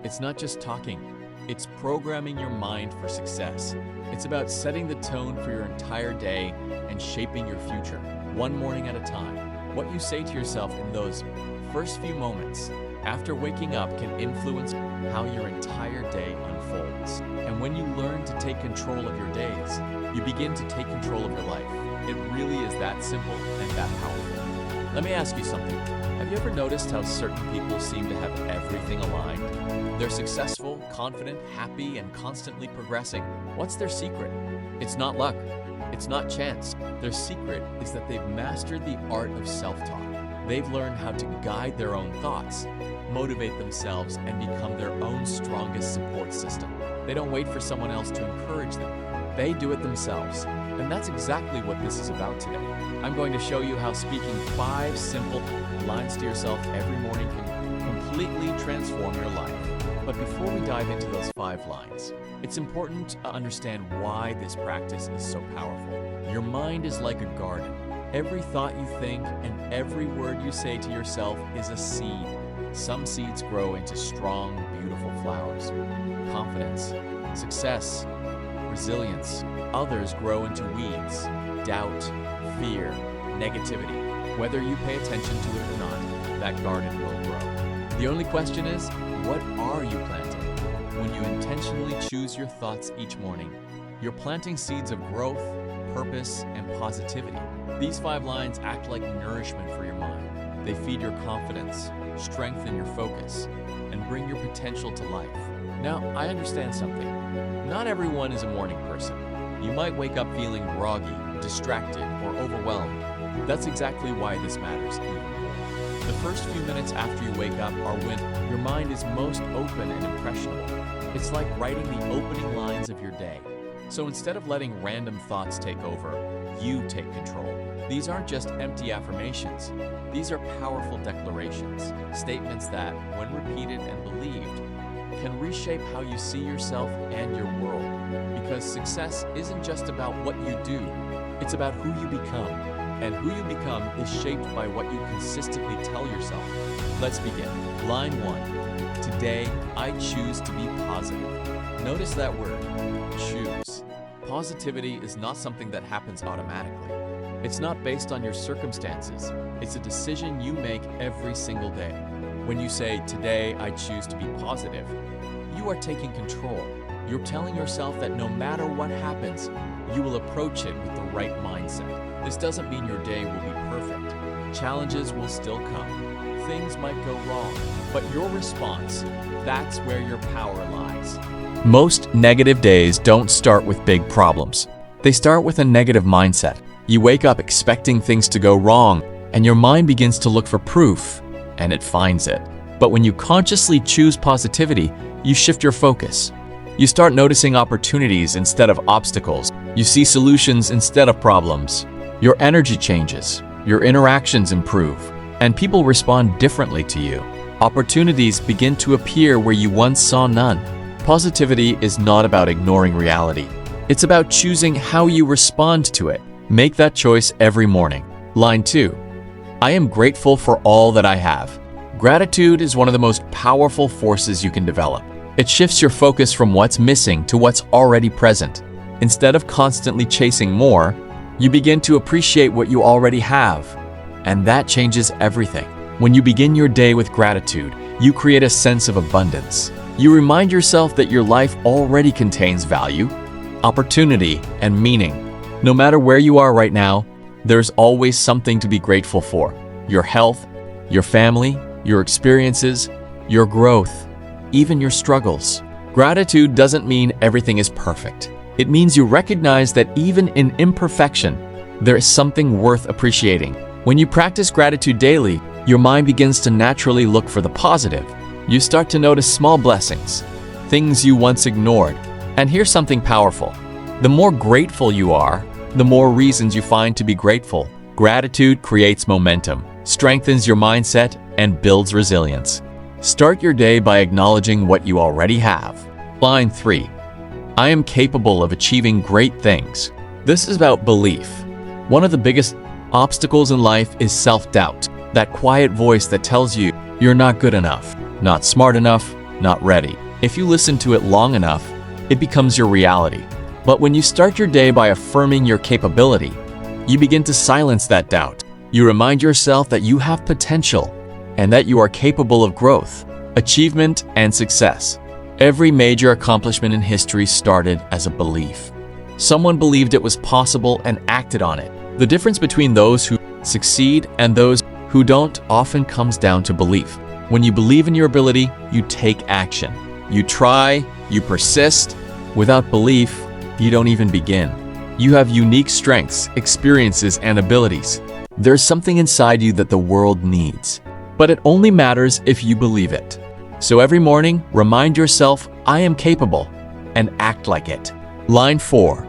It's not just talking, it's programming your mind for success. It's about setting the tone for your entire day and shaping your future, one morning at a time. What you say to yourself in those first few moments after waking up can influence how your entire day unfolds. And when you learn to take control of your days, you begin to take control of your life. It really is that simple and that powerful. Let me ask you something. Have you ever noticed how certain people seem to have everything aligned? They're successful, confident, happy, and constantly progressing. What's their secret? It's not luck. It's not chance. Their secret is that they've mastered the art of self-talk. They've learned how to guide their own thoughts, motivate themselves, and become their own strongest support system. They don't wait for someone else to encourage them. They do it themselves. And that's exactly what this is about today. I'm going to show you how speaking 5 simple lines to yourself every morning can completely transform your life. But before we dive into those 5 lines, it's important to understand why this practice is so powerful. Your mind is like a garden. Every thought you think and every word you say to yourself is a seed. Some seeds grow into strong, beautiful flowers. Confidence, success, resilience. Others grow into weeds, doubt, fear, negativity. Whether you pay attention to it or not, that garden will grow. The only question is, what are you planting? When you intentionally choose your thoughts each morning, you're planting seeds of growth, purpose, and positivity. These 5 lines act like nourishment for your mind. They feed your confidence, strengthen your focus, and bring your potential to life. Now, I understand something. Not everyone is a morning person. You might wake up feeling groggy, distracted, or overwhelmed. That's exactly why this matters even more. The first few minutes after you wake up are when your mind is most open and impressionable. It's like writing the opening lines of your day. So instead of letting random thoughts take over, you take control. These aren't just empty affirmations. These are powerful declarations, statements that, when repeated and believed, can reshape how you see yourself and your world. Because success isn't just about what you do, it's about who you become. And who you become is shaped by what you consistently tell yourself. Let's begin. Line 1. Today, I choose to be positive. Notice that word, choose. Positivity is not something that happens automatically. It's not based on your circumstances. It's a decision you make every single day. When you say, today I choose to be positive, you are taking control. You're telling yourself that no matter what happens, you will approach it with the right mindset. This doesn't mean your day will be perfect. Challenges will still come. Things might go wrong. But your response, that's where your power lies. Most negative days don't start with big problems. They start with a negative mindset. You wake up expecting things to go wrong, and your mind begins to look for proof, and it finds it. But when you consciously choose positivity, you shift your focus. You start noticing opportunities instead of obstacles. You see solutions instead of problems. Your energy changes, your interactions improve, and people respond differently to you. Opportunities begin to appear where you once saw none. Positivity is not about ignoring reality. It's about choosing how you respond to it. Make that choice every morning. Line 2. I am grateful for all that I have. Gratitude is one of the most powerful forces you can develop. It shifts your focus from what's missing to what's already present. Instead of constantly chasing more, you begin to appreciate what you already have. And that changes everything. When you begin your day with gratitude, you create a sense of abundance. You remind yourself that your life already contains value, opportunity, and meaning. No matter where you are right now, there's always something to be grateful for. Your health, your family, your experiences, your growth, even your struggles. Gratitude doesn't mean everything is perfect. It means you recognize that even in imperfection, there is something worth appreciating. When you practice gratitude daily, your mind begins to naturally look for the positive. You start to notice small blessings, things you once ignored. And here's something powerful. The more grateful you are, the more reasons you find to be grateful. Gratitude creates momentum, strengthens your mindset, and builds resilience. Start your day by acknowledging what you already have. Line 3. I am capable of achieving great things. This is about belief. One of the biggest obstacles in life is self-doubt, that quiet voice that tells you you're not good enough, not smart enough, not ready. If you listen to it long enough, it becomes your reality. But when you start your day by affirming your capability, you begin to silence that doubt. You remind yourself that you have potential and that you are capable of growth, achievement, and success. Every major accomplishment in history started as a belief. Someone believed it was possible and acted on it. The difference between those who succeed and those who don't often comes down to belief. When you believe in your ability, you take action. You try, you persist. Without belief, you don't even begin. You have unique strengths, experiences, and abilities. There's something inside you that the world needs, but it only matters if you believe it. So every morning, remind yourself, I am capable, and act like it. Line 4.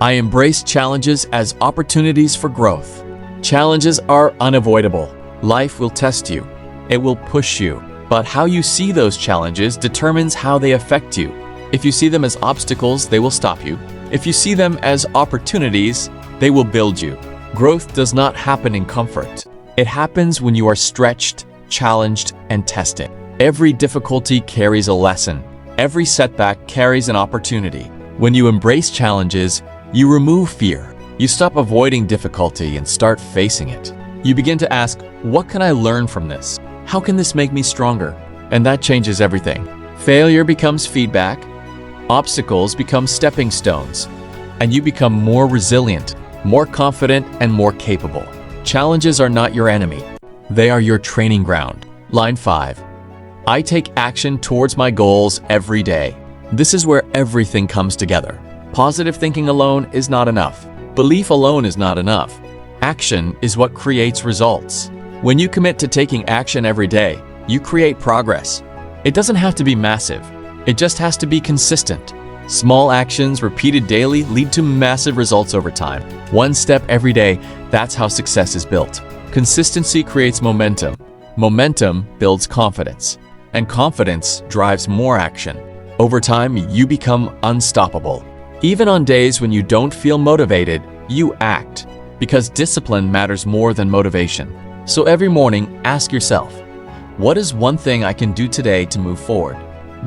I embrace challenges as opportunities for growth. Challenges are unavoidable. Life will test you. It will push you. But how you see those challenges determines how they affect you. If you see them as obstacles, they will stop you. If you see them as opportunities, they will build you. Growth does not happen in comfort. It happens when you are stretched, challenged, and tested. Every difficulty carries a lesson. Every setback carries an opportunity. When you embrace challenges, you remove fear. You stop avoiding difficulty and start facing it. You begin to ask, what can I learn from this? How can this make me stronger? And that changes everything. Failure becomes feedback. Obstacles become stepping stones. And you become more resilient, more confident, and more capable. Challenges are not your enemy. They are your training ground. Line 5. I take action towards my goals every day. This is where everything comes together. Positive thinking alone is not enough. Belief alone is not enough. Action is what creates results. When you commit to taking action every day, you create progress. It doesn't have to be massive. It just has to be consistent. Small actions repeated daily lead to massive results over time. One step every day, that's how success is built. Consistency creates momentum. Momentum builds confidence. And confidence drives more action. Over time, you become unstoppable. Even on days when you don't feel motivated, you act, because discipline matters more than motivation. So every morning, ask yourself, what is one thing I can do today to move forward?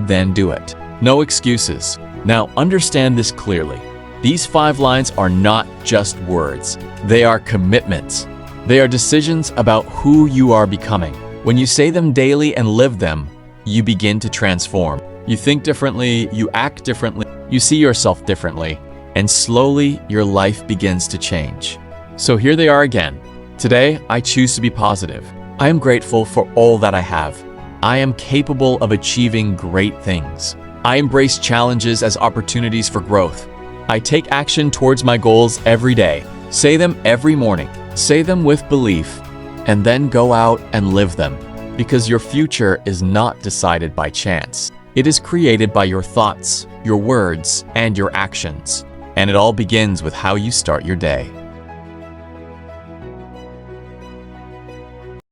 Then do it. No excuses. Now understand this clearly. These 5 lines are not just words. They are commitments. They are decisions about who you are becoming. When you say them daily and live them, you begin to transform. You think differently, you act differently, you see yourself differently, and slowly your life begins to change. So here they are again. Today, I choose to be positive. I am grateful for all that I have. I am capable of achieving great things. I embrace challenges as opportunities for growth. I take action towards my goals every day. Say them every morning. Say them with belief, and then go out and live them. Because your future is not decided by chance. It is created by your thoughts, your words, and your actions. And it all begins with how you start your day.